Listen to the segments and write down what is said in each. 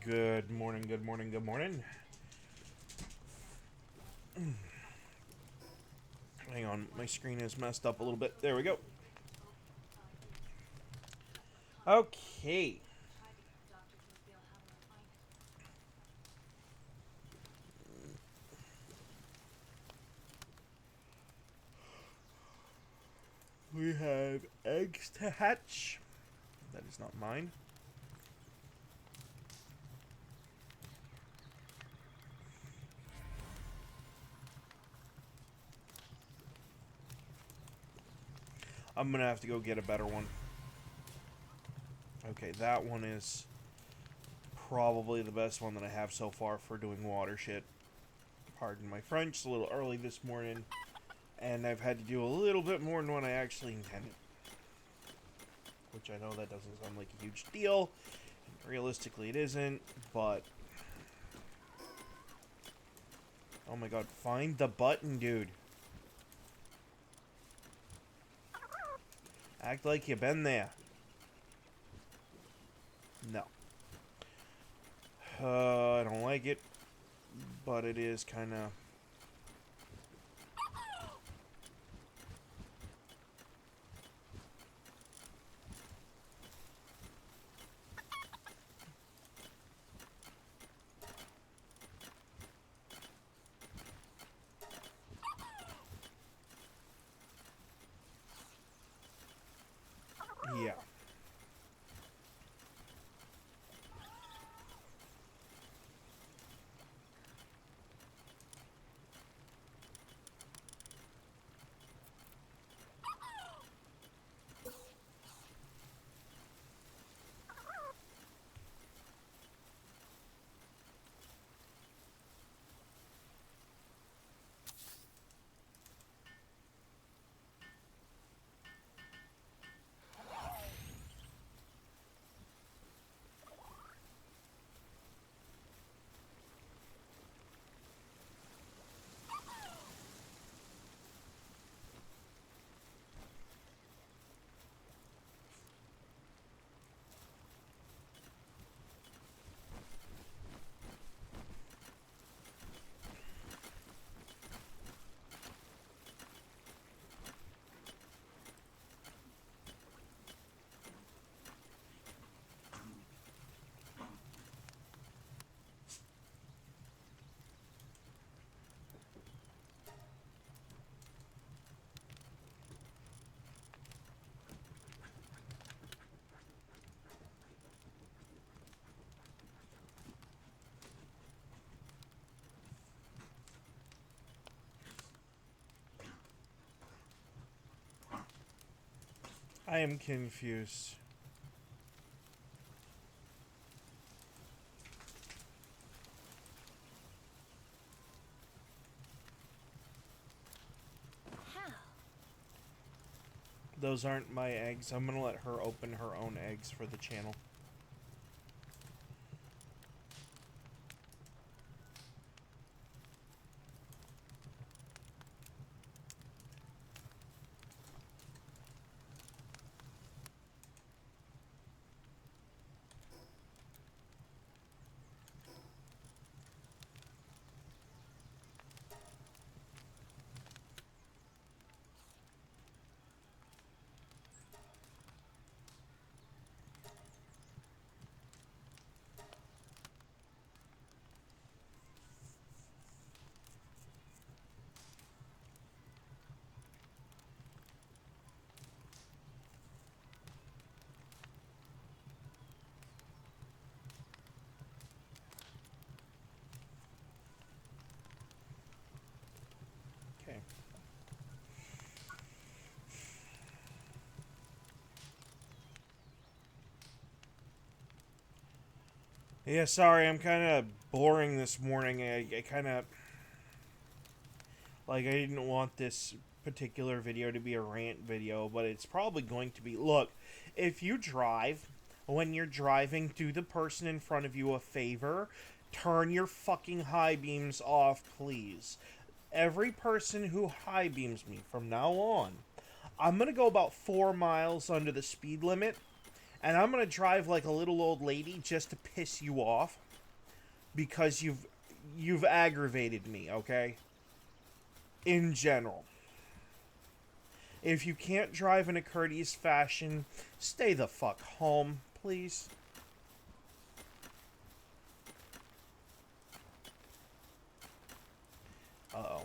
Good morning, good morning, good morning. Hang on, my screen is messed up a little bit. There we go. Okay. We have eggs to hatch. That is not mine. I'm gonna have to go get a better one. Okay, that one is probably the best one that I have so far for doing water shit. Pardon my French, it's a little early this morning, and I've had to do a little bit more than what I actually intended. Which I know that doesn't sound like a huge deal. Realistically, it isn't, but... Oh my god, find the button, dude. Act like you've been there. No. I don't like it, but it is kind of... Yeah. I am confused. How? Those aren't my eggs. I'm gonna let her open her own eggs for the channel. Okay. Yeah, sorry, I'm kind of boring this morning. I kind of... Like, I didn't want this particular video to be a rant video, but it's probably going to be... Look, if you drive, when you're driving, do the person in front of you a favor. Turn your fucking high beams off, please. Every person who high beams me from now on, I'm going to go about 4 miles under the speed limit, and I'm going to drive like a little old lady just to piss you off. because you've aggravated me, okay? In general. If you can't drive in a courteous fashion, stay the fuck home, please. Uh-oh.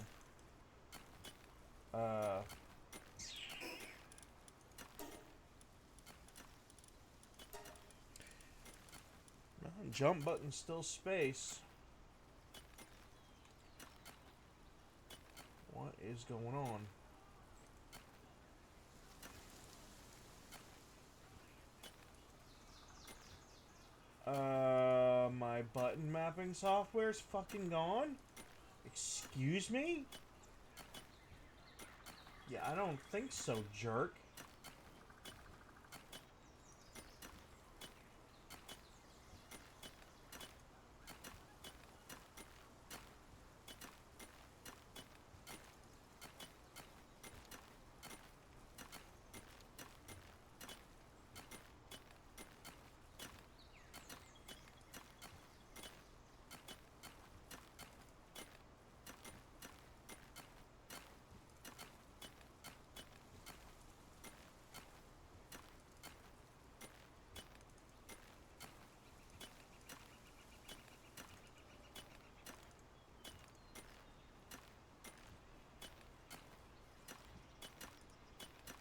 Jump button's still space. What is going on? My button mapping software's fucking gone? Excuse me? Yeah, I don't think so, jerk.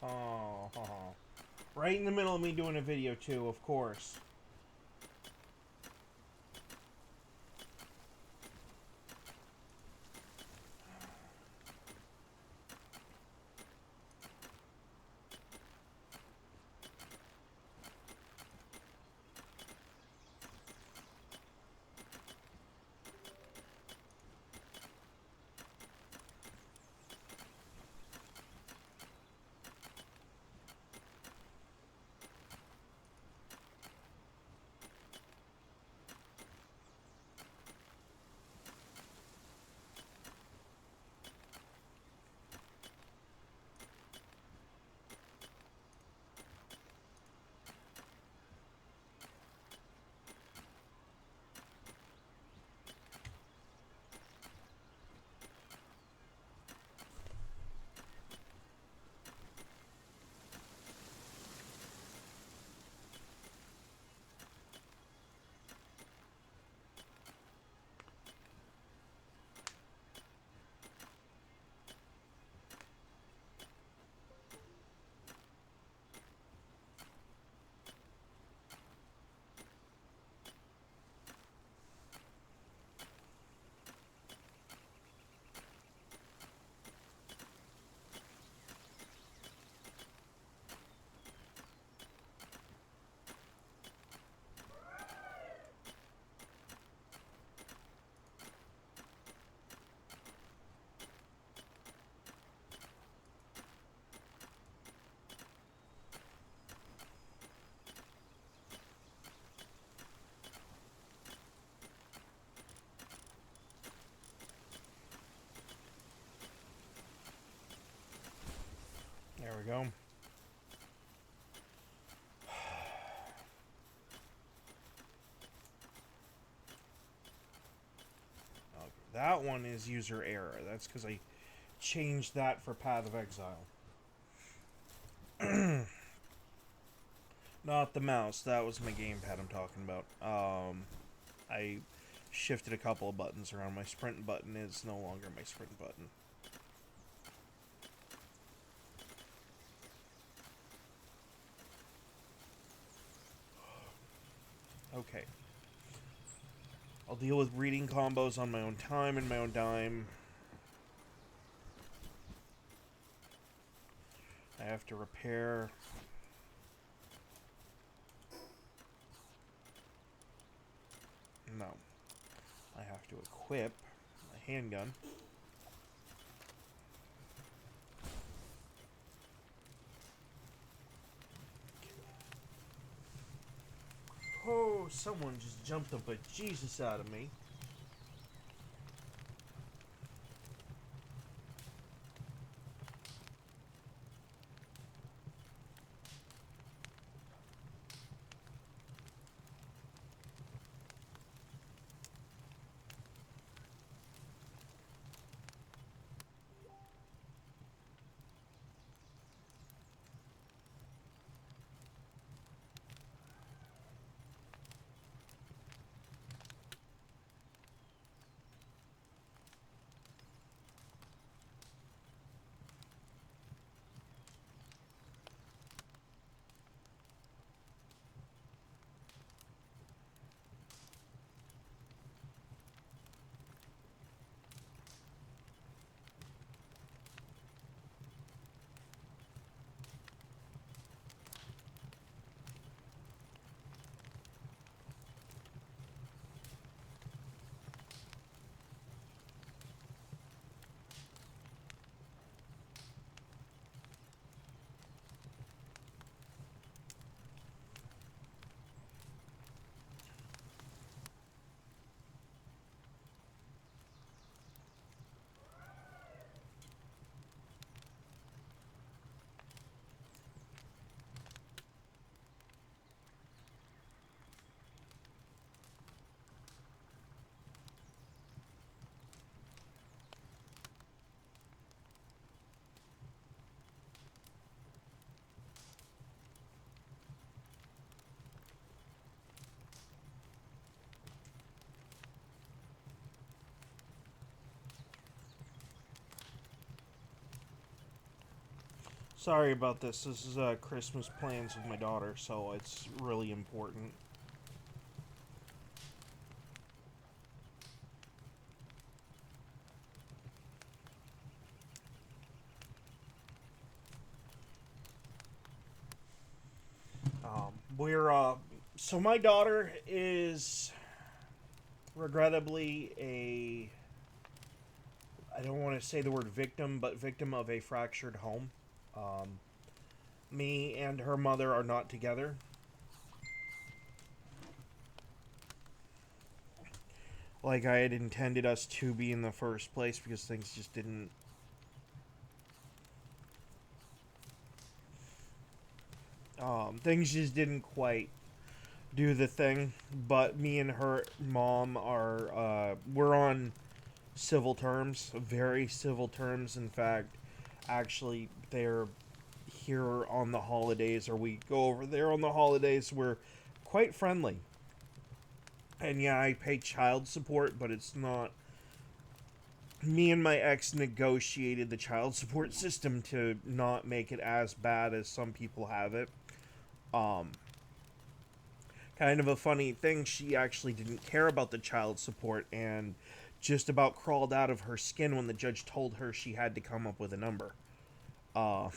Oh, right in the middle of me doing a video too, of course. There we go. Okay, that one is user error. That's because I changed that for Path of Exile. Not the mouse. That was my gamepad I'm talking about. I shifted a couple of buttons around. My sprint button is no longer my sprint button. Okay. I'll deal with reading combos on my own time and my own dime. I have to repair. No. I have to equip my handgun. Oh, someone just jumped the bejesus out of me. Sorry about this. This is Christmas plans with my daughter, so it's really important. We're so my daughter is regrettably a, I don't want to say the word victim, but victim of a fractured home. Um, Me and her mother are not together. Like I had intended us to be in the first place because things just didn't. Things just didn't quite do the thing. But me and her mom are, we're on civil terms, very civil terms. In fact, actually, they're here on the holidays, or we go over there on the holidays. We're quite friendly. And yeah, I pay child support, but it's not. Me and my ex negotiated the child support system to not make it as bad as some people have it. Um, Kind of a funny thing, she actually didn't care about the child support and just about crawled out of her skin when the judge told her she had to come up with a number. Uh,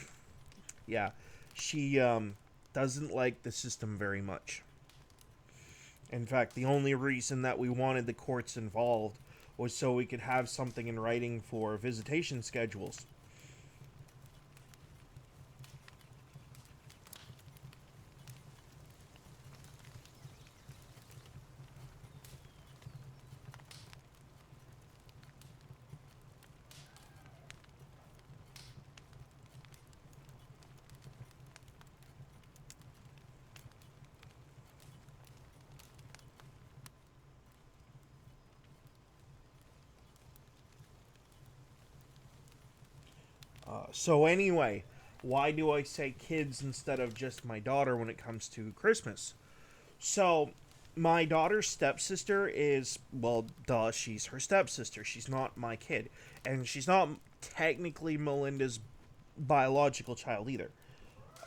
yeah, she doesn't like the system very much. In fact, the only reason that we wanted the courts involved was so we could have something in writing for visitation schedules. So anyway, why do I say kids instead of just my daughter when it comes to Christmas? So my daughter's stepsister is, well, duh, she's her stepsister. She's not my kid, and she's not technically Melinda's biological child either.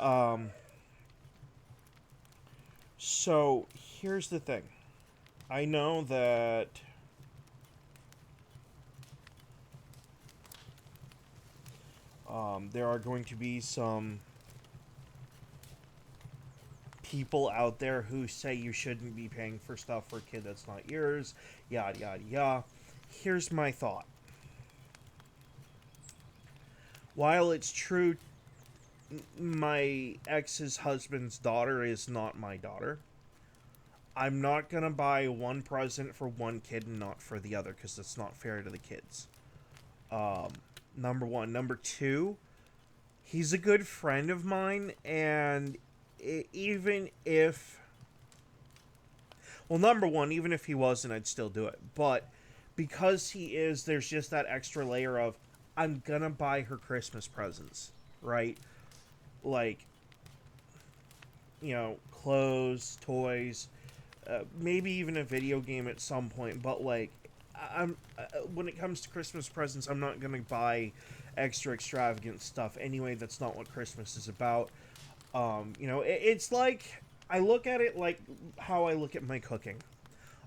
Um, so here's the thing. I know that there are going to be some people out there who say you shouldn't be paying for stuff for a kid that's not yours, yada yada yada. Here's my thought. While it's true my ex's husband's daughter is not my daughter, I'm not gonna buy one present for one kid and not for the other because that's not fair to the kids. Um, Number one. Number two, he's a good friend of mine, and even if, well, number one, even if he wasn't, I'd still do it. But because he is, there's just that extra layer of I'm gonna buy her Christmas presents, right? Like, clothes, toys, maybe even a video game at some point. But like, I'm when it comes to Christmas presents, I'm not gonna buy extra extravagant stuff anyway. That's not what Christmas is about. It's like I look at it like how I look at my cooking.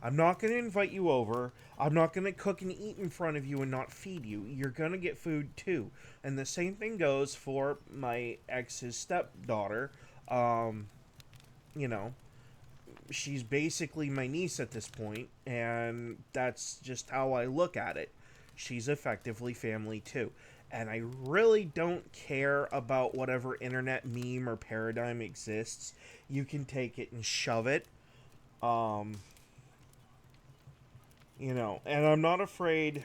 I'm not going to invite you over. I'm not going to cook and eat in front of you and not feed you. You're going to get food too. And the same thing goes for my ex's stepdaughter. Um, you know, she's basically my niece at this point, and that's just how I look at it. She's effectively family too. And I really don't care about whatever internet meme or paradigm exists. You can take it and shove it. Um, and I'm not afraid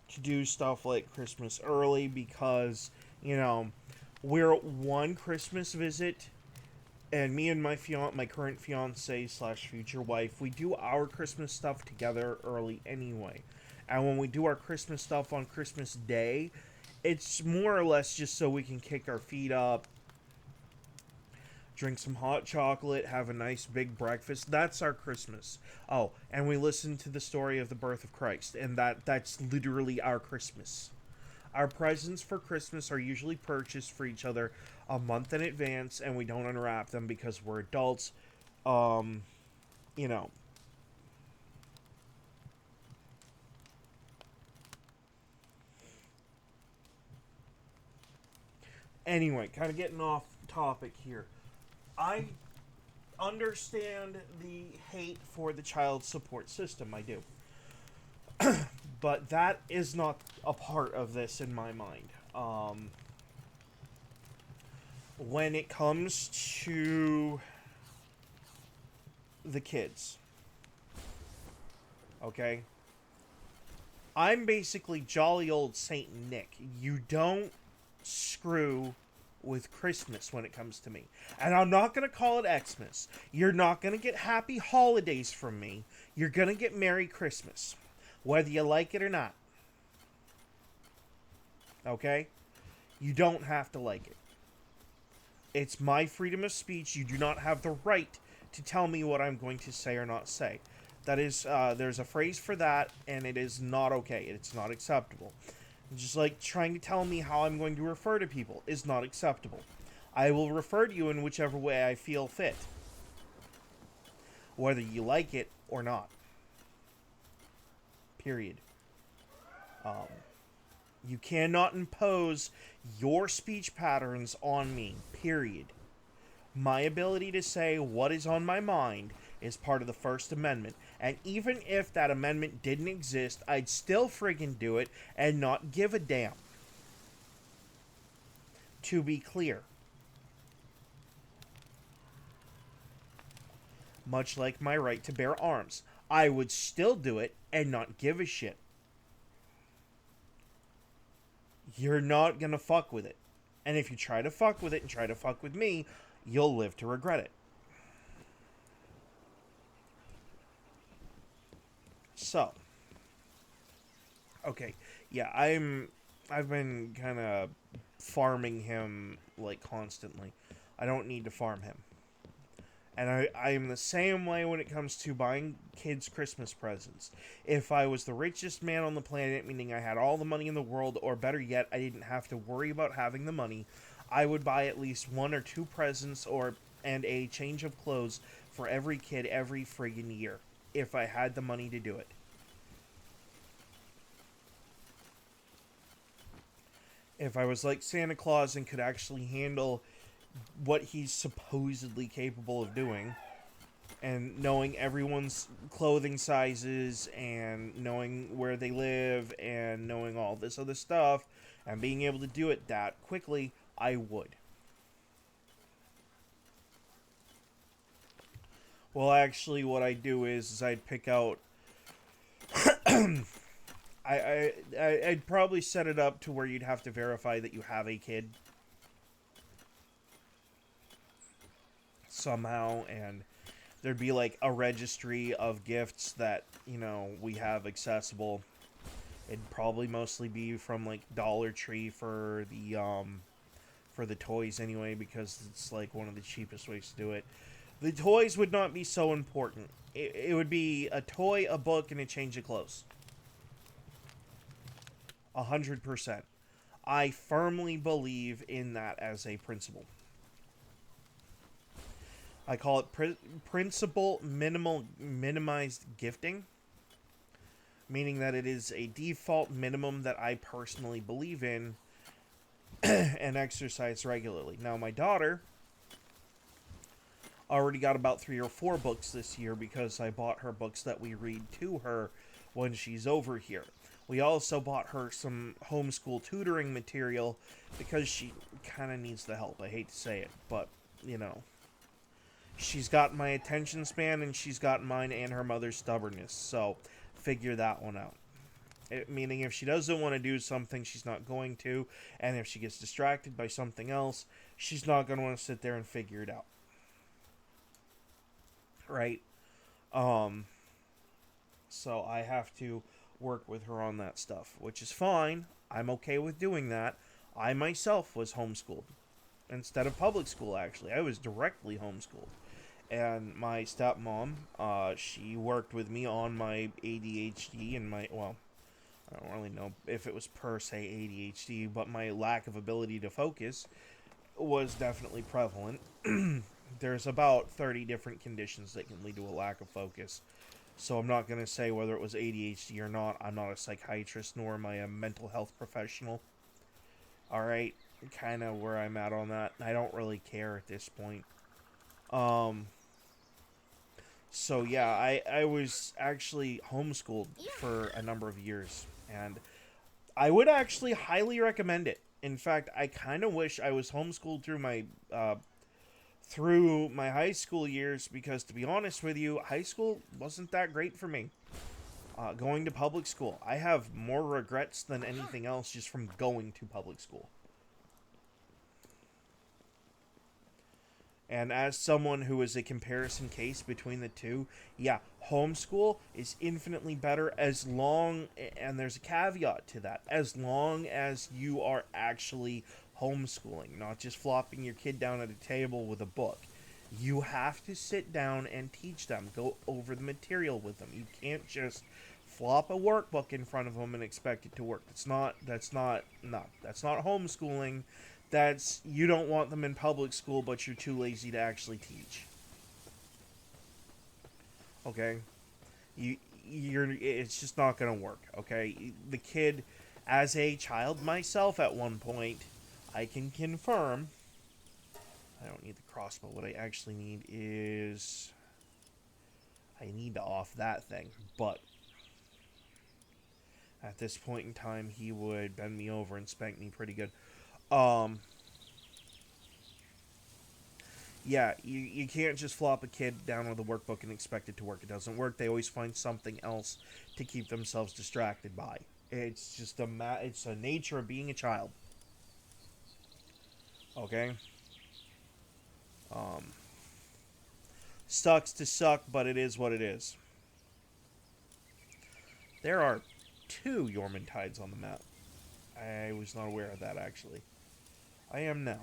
to do stuff like Christmas early because, we're one Christmas visit, and me and my current fiance slash future wife, we do our Christmas stuff together early anyway. And when we do our Christmas stuff on Christmas Day, it's more or less just so we can kick our feet up, drink some hot chocolate, have a nice big breakfast. That's our Christmas. Oh, and we listen to the story of the birth of Christ, and that's literally our Christmas. Our presents for Christmas are usually purchased for each other a month in advance, and we don't unwrap them because we're adults. Um, you know. Anyway, kind of getting off topic here. I understand the hate for the child support system. I do. But that is not a part of this in my mind. When it comes to the kids, okay? I'm basically jolly old Saint Nick. You don't screw with Christmas when it comes to me. And I'm not going to call it Xmas. You're not going to get happy holidays from me. You're going to get Merry Christmas. Whether you like it or not. Okay? You don't have to like it. It's my freedom of speech. You do not have the right to tell me what I'm going to say or not say. That is, there's a phrase for that, and it is not okay. It's not acceptable. Just like trying to tell me how I'm going to refer to people is not acceptable. I will refer to you in whichever way I feel fit. Whether you like it or not. Period. You cannot impose your speech patterns on me. Period. My ability to say what is on my mind is part of the First Amendment. And even if that amendment didn't exist, I'd still friggin' do it and not give a damn. To be clear. Much like my right to bear arms. I would still do it and not give a shit. You're not gonna fuck with it. And if you try to fuck with it and try to fuck with me, you'll live to regret it. So, okay, yeah, I've been kind of farming him like constantly. I don't need to farm him. And I'm the same way when it comes to buying kids Christmas presents. If I was the richest man on the planet, meaning I had all the money in the world, or better yet, I didn't have to worry about having the money, I would buy at least one or two presents and a change of clothes for every kid every friggin' year, if I had the money to do it. If I was like Santa Claus and could actually handle what he's supposedly capable of doing, and knowing everyone's clothing sizes and knowing where they live and knowing all this other stuff and being able to do it that quickly, I would. Well, actually, what I do is I'd pick out. I'd probably set it up to where you'd have to verify that you have a kid somehow, and there'd be like a registry of gifts that we have accessible. It'd probably mostly be from like Dollar Tree for the toys anyway, because it's like one of the cheapest ways to do it. The toys would not be so important. It would be a toy, a book, and a change of clothes. 100%. I firmly believe in that as a principle. I call it principle minimized gifting, meaning that it is a default minimum that I personally believe in and exercise regularly. Now, my daughter already got about 3 or 4 books this year because I bought her books that we read to her when she's over here. We also bought her some homeschool tutoring material because she kind of needs the help. I hate to say it, but, she's got my attention span and she's got mine and her mother's stubbornness, so figure that one out. Meaning if she doesn't want to do something, she's not going to, and if she gets distracted by something else, she's not going to want to sit there and figure it out. Right? So I have to work with her on that stuff, which is fine. I'm okay with doing that. I myself was homeschooled. Instead of public school, actually. I was directly homeschooled. And my stepmom, she worked with me on my ADHD and I don't really know if it was per se ADHD, but my lack of ability to focus was definitely prevalent. There's about 30 different conditions that can lead to a lack of focus. So I'm not going to say whether it was ADHD or not. I'm not a psychiatrist, nor am I a mental health professional. Alright, kind of where I'm at on that. I don't really care at this point. So yeah, I was actually homeschooled for a number of years. And I would actually highly recommend it. In fact, I kind of wish I was homeschooled through my high school years, because to be honest with you, high school wasn't that great for me. Going to public school, I have more regrets than anything else just from going to public school. And as someone who is a comparison case between the two, yeah, homeschool is infinitely better as long, and there's a caveat to that, as long as you are actually homeschooling, not just flopping your kid down at a table with a book. You have to sit down and teach them, go over the material with them. You can't just flop a workbook in front of them and expect it to work. That's not homeschooling. That's, you don't want them in public school, but you're too lazy to actually teach. Okay? It's just not going to work, okay? The kid, as a child myself at one point, I can confirm, I don't need the crossbow. What I actually need is, I need to off that thing, but at this point in time, he would bend me over and spank me pretty good. Yeah, you can't just flop a kid down with a workbook and expect it to work. It doesn't work. They always find something else to keep themselves distracted by. It's just it's a nature of being a child. Okay? Um, Sucks to suck, but it is what it is. There are 2 Yormantides on the map. I was not aware of that, actually. I am now.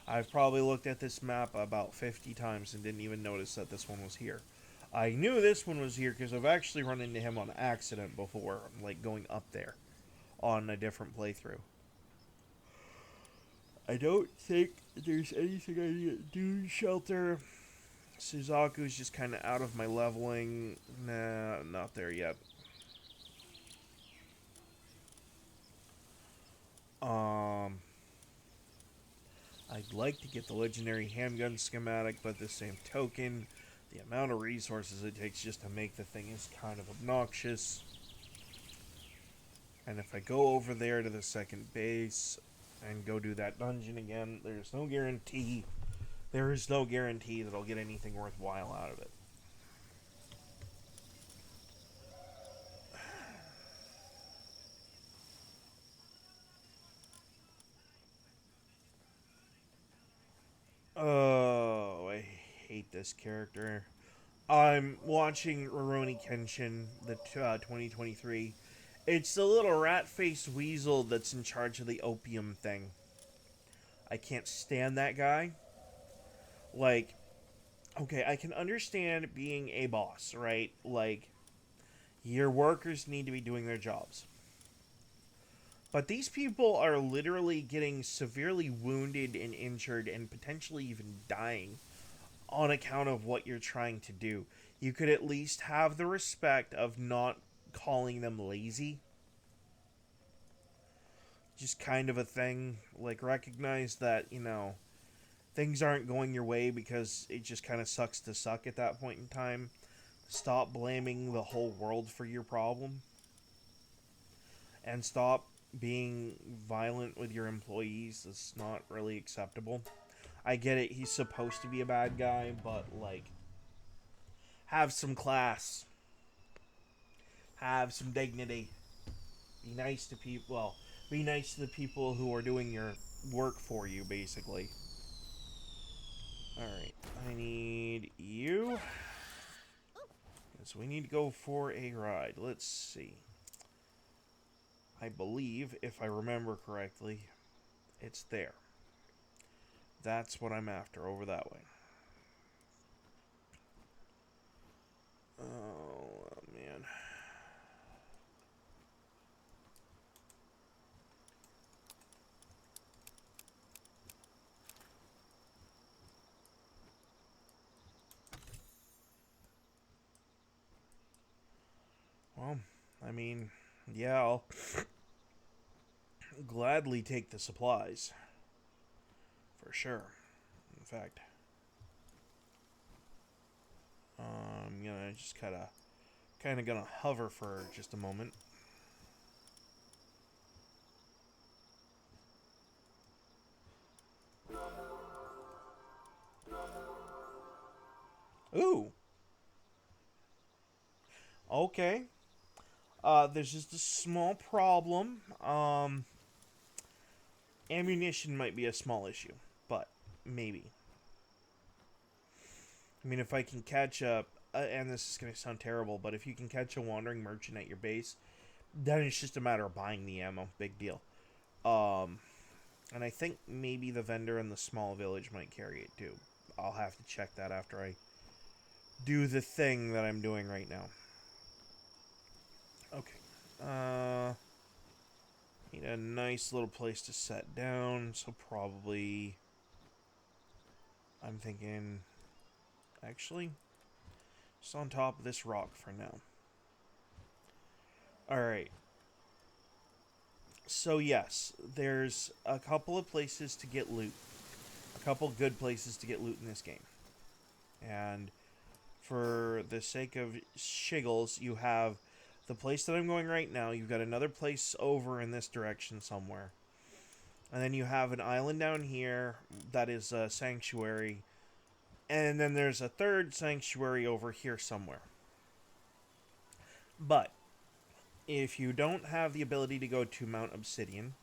I've probably looked at this map about 50 times and didn't even notice that this one was here. I knew this one was here because I've actually run into him on accident before, like going up there on a different playthrough. I don't think there's anything I need to do. Shelter. Suzaku's just kind of out of my leveling. Nah, not there yet. I'd like to get the legendary handgun schematic, but the same token, the amount of resources it takes just to make the thing is kind of obnoxious. And if I go over there to the second base and go do that dungeon again, there's no guarantee. There is no guarantee that I'll get anything worthwhile out of it. Oh, I hate this character. I'm watching Rurouni Kenshin, the 2023. It's the little rat-faced weasel that's in charge of the opium thing. I can't stand that guy. Like, okay, I can understand being a boss, right? Like, your workers need to be doing their jobs. But these people are literally getting severely wounded and injured and potentially even dying on account of what you're trying to do. You could at least have the respect of not calling them lazy. Just kind of a thing. Like, recognize that, things aren't going your way because it just kind of sucks to suck at that point in time. Stop blaming the whole world for your problem. And stop being violent with your employees. It's not really acceptable. I get it, he's supposed to be a bad guy, but, like, have some class. Have some dignity. Be nice to people. Well, be nice to the people who are doing your work for you, basically. Alright, I need you. So we need to go for a ride. Let's see. I believe, if I remember correctly, it's there. That's what I'm after, over that way. Oh, man. Well, I mean, yeah, I'll gladly take the supplies. For sure. In fact, I'm gonna just kind of gonna hover for just a moment. Ooh. Okay. There's just a small problem. Ammunition might be a small issue, but maybe. I mean, if I can catch and this is going to sound terrible, but if you can catch a wandering merchant at your base, then it's just a matter of buying the ammo. Big deal. Um, and I think maybe the vendor in the small village might carry it too. I'll have to check that after I do the thing that I'm doing right now. Okay. Need a nice little place to set down, so probably I'm thinking actually just on top of this rock for now. Alright. So yes, there's a couple of places to get loot. A couple good places to get loot in this game. And for the sake of shiggles, you have the place that I'm going right now. You've got another place over in this direction somewhere. And then you have an island down here that is a sanctuary. And then there's a third sanctuary over here somewhere. But if you don't have the ability to go to Mount Obsidian,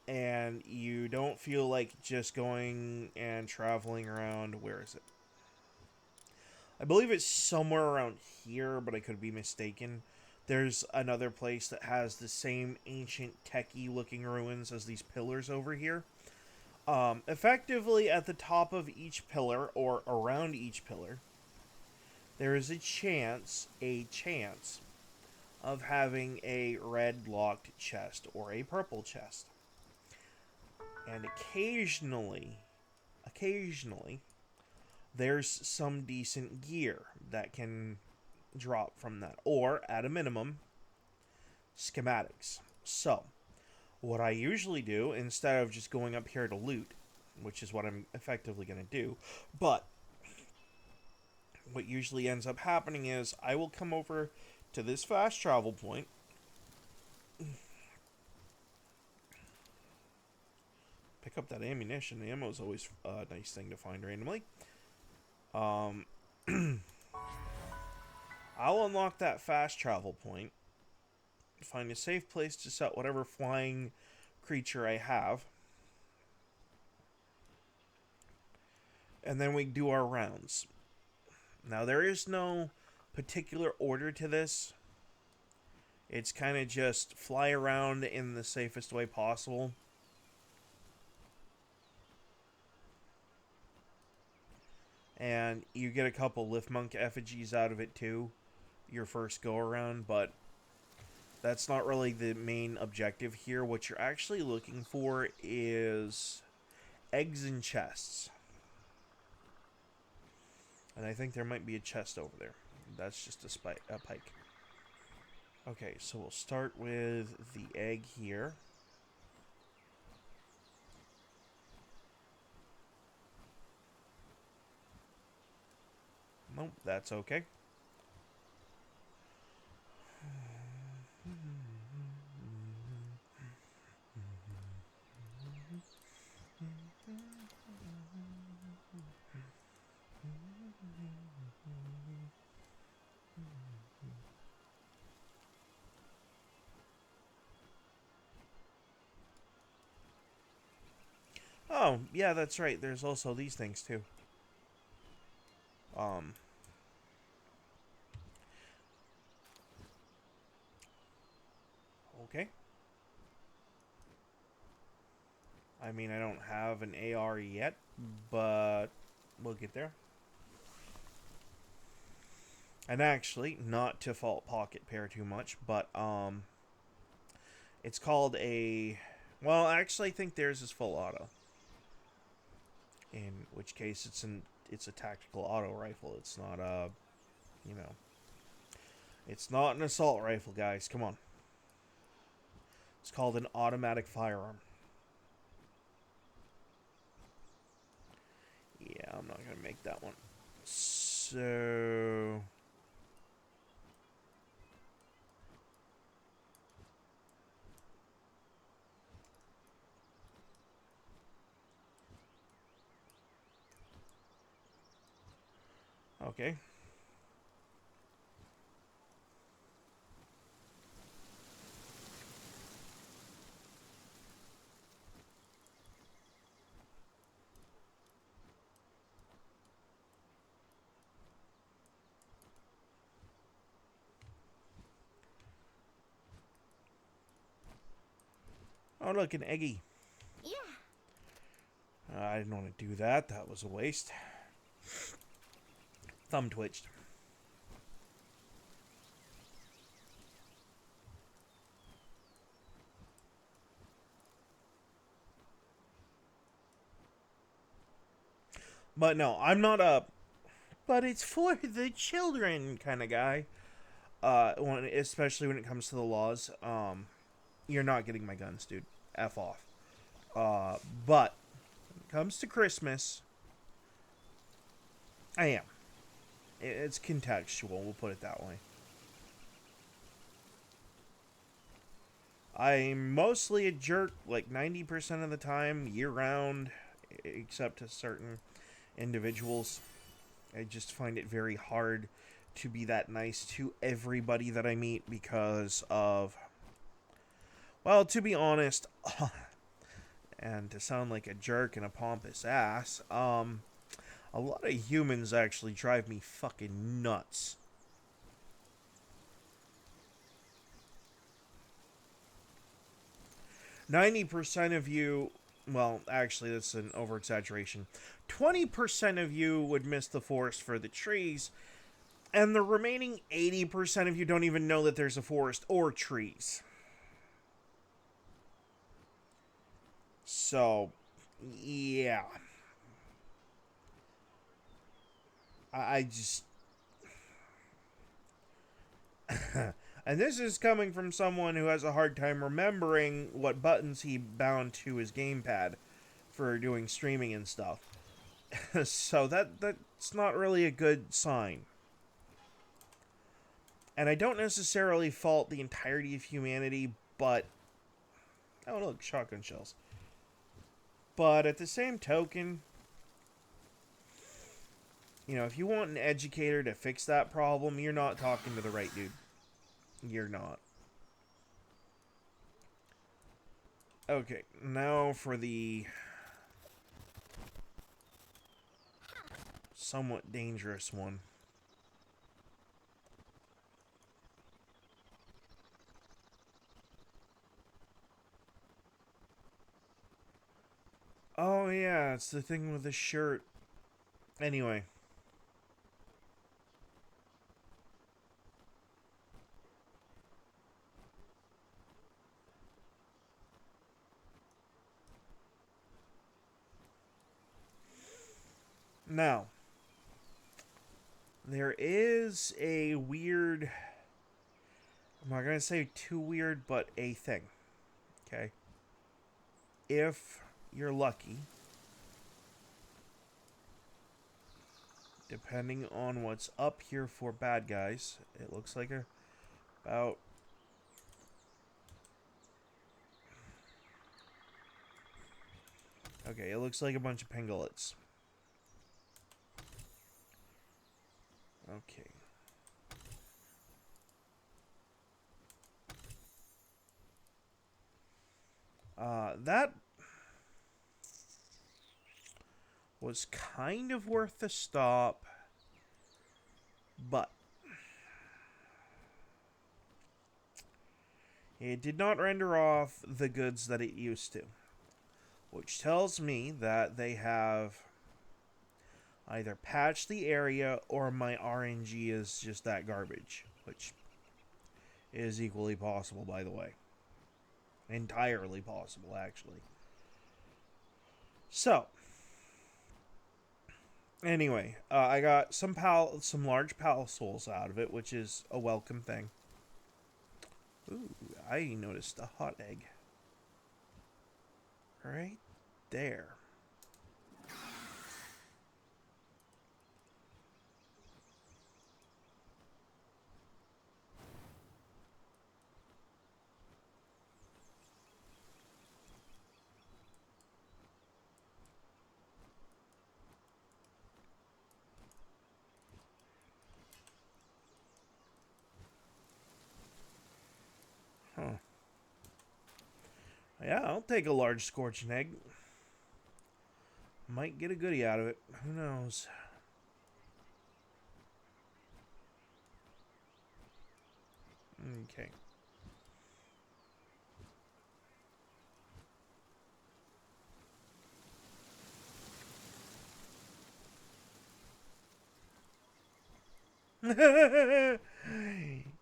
and you don't feel like just going and traveling around, where is it? I believe it's somewhere around here, but I could be mistaken. There's another place that has the same ancient techie looking ruins as these pillars over here. Effectively, at the top of each pillar, or around each pillar, there is a chance of having a red locked chest or a purple chest. And occasionally, there's some decent gear that can drop from that. Or, at a minimum, schematics. So, what I usually do, instead of just going up here to loot, which is what I'm effectively going to do, but what usually ends up happening is I will come over to this fast travel point, pick up that ammunition. The ammo is always a nice thing to find randomly. I'll unlock that fast travel point, find a safe place to set whatever flying creature I have, and then we do our rounds. Now, there is no particular order to this. It's kind of just fly around in the safest way possible. And you get a couple lift monk effigies out of it too, your first go around, but that's not really the main objective here. What you're actually looking for is eggs and chests. And I think there might be a chest over there. That's just a pike. Okay, so we'll start with the egg here. Nope, that's okay. Oh, yeah, that's right. There's also these things too. Okay. I mean, I don't have an AR yet, but we'll get there. And actually, not to fault pocket pair too much, but it's called a, well, actually I think theirs is full auto. In which case it's a tactical auto rifle. It's not a, you know, It's not an assault rifle, guys. Come on. It's called an automatic firearm. Yeah, I'm not going to make that one. So... Okay. Oh, look, an eggy. Yeah. I didn't want to do that. That was a waste. Thumb twitched. But no, I'm not a... But it's for the children kind of guy. Especially when it comes to the laws. You're not getting my guns, dude. F off. But when it comes to Christmas, I am. It's contextual, we'll put it that way. I'm mostly a jerk, like 90% of the time, year round, except to certain individuals. I just find it very hard to be that nice to everybody that I meet because of, well, to be honest, and to sound like a jerk and a pompous ass, a lot of humans actually drive me fucking nuts. %90 of you, well, actually, that's an overexaggeration. 20% of you would miss the forest for the trees, and the remaining 80% of you don't even know that there's a forest or trees. So, yeah. I just... And this is coming from someone who has a hard time remembering what buttons he bound to his gamepad for doing streaming and stuff. So that's not really a good sign. And I don't necessarily fault the entirety of humanity, but... Oh, look, shotgun shells. But at the same token, you know, if you want an educator to fix that problem, you're not talking to the right dude. You're not. Okay, now for the somewhat dangerous one. Oh yeah, it's the thing with the shirt. Anyway. Now, there is a weird... I'm not going to say too weird, but a thing. Okay? If you're lucky, depending on what's up here for bad guys, it looks like about... Okay, it looks like a bunch of pangolins. Okay. That was kind of worth the stop, but it did not render off the goods that it used to, which tells me that they have either patched the area or my RNG is just that garbage, which is equally possible, by the way. Entirely possible, actually. So, Anyway, I got some large pal souls out of it, which is a welcome thing. Ooh, I noticed a hot egg right there. Huh. Yeah, I'll take a large scorching egg. Might get a goodie out of it. Who knows? Okay.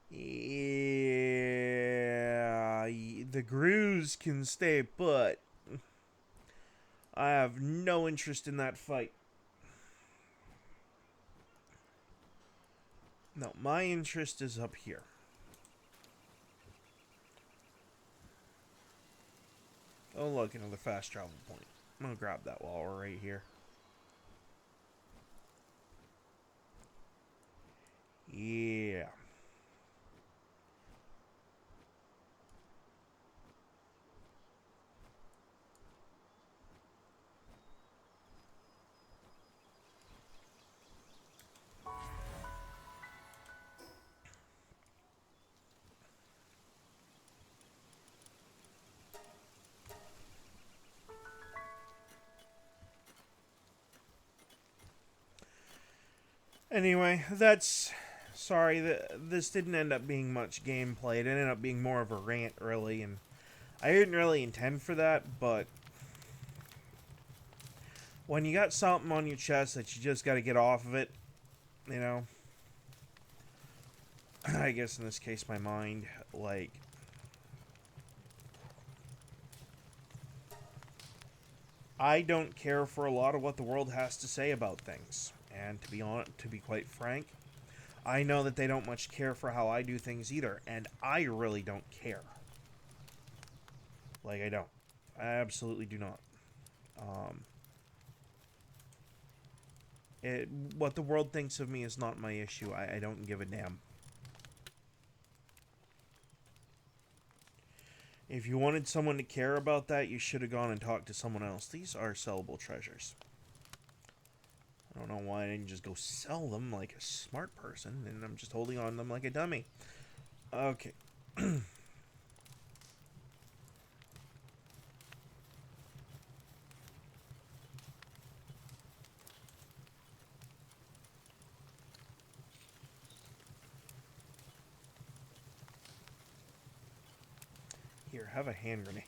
Yeah, the Grooves can stay put. I have no interest in that fight. No, my interest is up here. Oh, look, another fast travel point. I'm gonna grab that while we're right here. Yeah. Anyway, that's. Sorry, this didn't end up being much gameplay. It ended up being more of a rant, really, and I didn't really intend for that, but when you got something on your chest that you just got to get off of it, you know, I guess in this case, my mind, like, I don't care for a lot of what the world has to say about things. And to be quite frank, I know that they don't much care for how I do things either, and I really don't care. Like, I don't. I absolutely do not. Um, what the world thinks of me is not my issue. I don't give a damn. If you wanted someone to care about that, you should have gone and talked to someone else. These are sellable treasures. I don't know why I didn't just go sell them like a smart person, and I'm just holding on to them like a dummy. Okay. Here, have a hand grenade.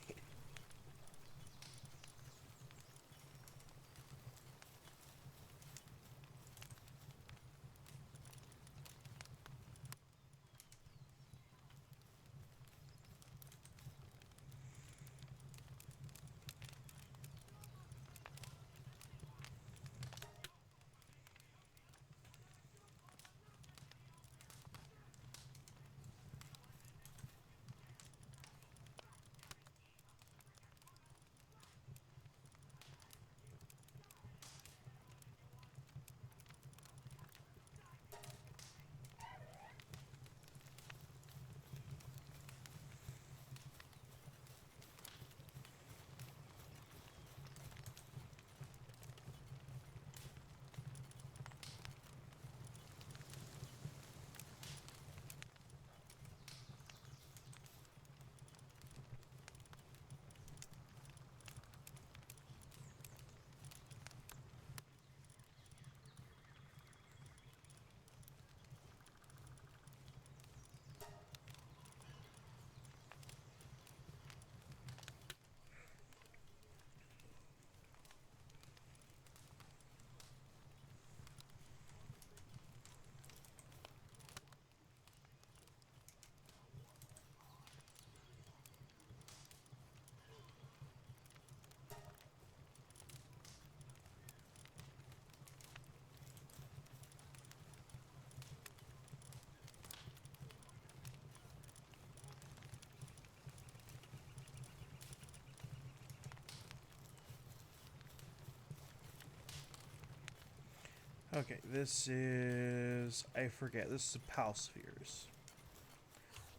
Okay, this is... I forget. This is PAL spheres.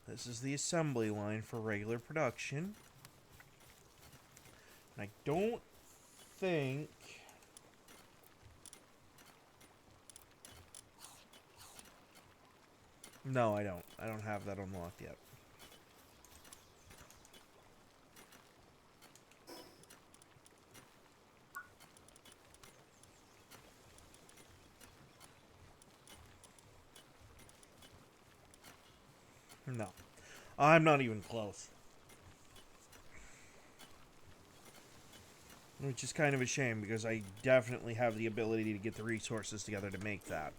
This is the assembly line for regular production. And I don't think... No, I don't. I don't have that unlocked yet. No. I'm not even close. Which is kind of a shame, because I definitely have the ability to get the resources together to make that.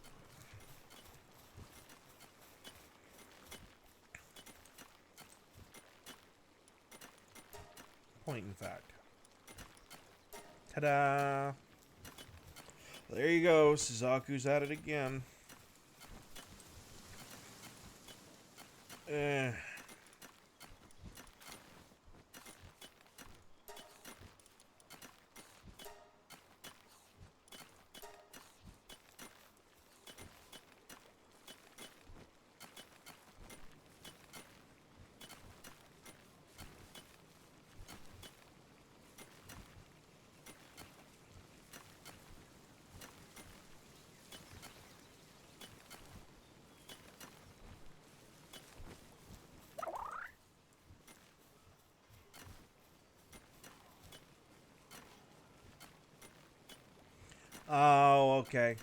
Point in fact. Ta-da! There you go, Suzaku's at it again. Eh. Oh, okay.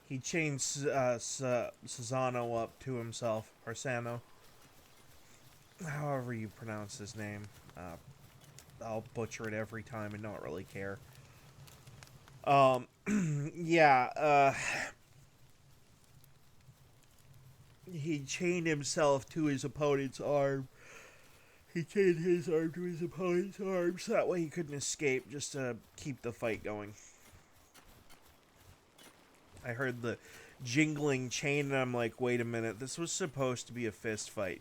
He changed Susano up to himself, or Sano. However you pronounce his name. I'll butcher it every time and not really care. Yeah, he chained himself to his opponent's arm. He chained his arm to his opponent's arm, so that way he couldn't escape, just to keep the fight going. I heard the jingling chain, and I'm like, wait a minute, this was supposed to be a fist fight.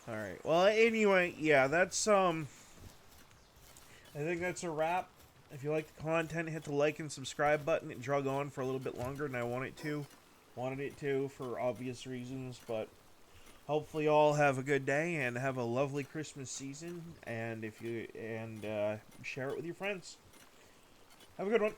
Alright, well, anyway, yeah, that's, I think that's a wrap. If you like the content, hit the like and subscribe button. It drug on for a little bit longer than I wanted it to, for obvious reasons, but hopefully you all have a good day and have a lovely Christmas season, and share it with your friends. Have a good one.